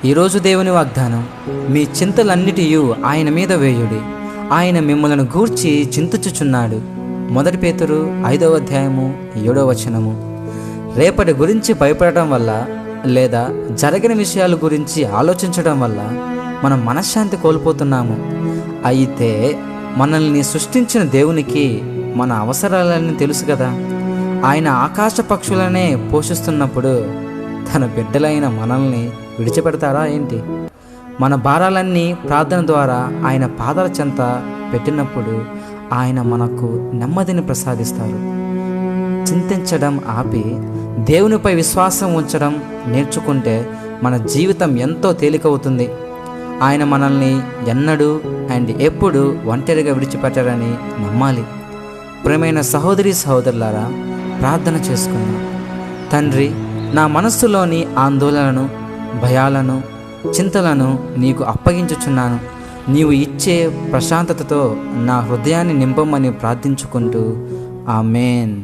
ఈరోజు దేవుని వాగ్దానం, మీ చింతలన్నిటియు ఆయన మీద వేయుడి, ఆయన మిమ్మలను గూర్చి చింతించుచున్నాడు. 1 పేతురు 5వ అధ్యాయము 7వ వచనము. రేపటి గురించి భయపడటం వల్ల లేదా జరిగిన విషయాల గురించి ఆలోచించడం వల్ల మనం మనశ్శాంతి కోల్పోతున్నాము. అయితే మనల్ని సృష్టించిన దేవునికి మన అవసరాలన్నీ తెలుసు కదా. ఆయన ఆకాశ పక్షులనే పోషిస్తున్నప్పుడు తన బిడ్డలైన మనల్ని విడిచిపెడతారా ఏంటి? మన భారాలన్నీ ప్రార్థన ద్వారా ఆయన పాదాల చెంత పెట్టినప్పుడు ఆయన మనకు నెమ్మదిని ప్రసాదిస్తారు. చింతించడం ఆపి దేవునిపై విశ్వాసం ఉంచడం నేర్చుకుంటే మన జీవితం ఎంతో తేలికవుతుంది. ఆయన మనల్ని ఎన్నడూ అండ్ ఎప్పుడు ఒంటరిగా విడిచిపెట్టారని నమ్మాలి. ప్రియమైన సహోదరి సహోదరులారా, ప్రార్థన చేసుకుందాం. తండ్రి, నా మనస్సులోని ఆందోళనను, భయాలను, చింతలను నీకు అప్పగించుచున్నాను. నీవు ఇచ్చే ప్రశాంతతతో నా హృదయాన్ని నింపమని ప్రార్థించుకుంటూ ఆమేన్.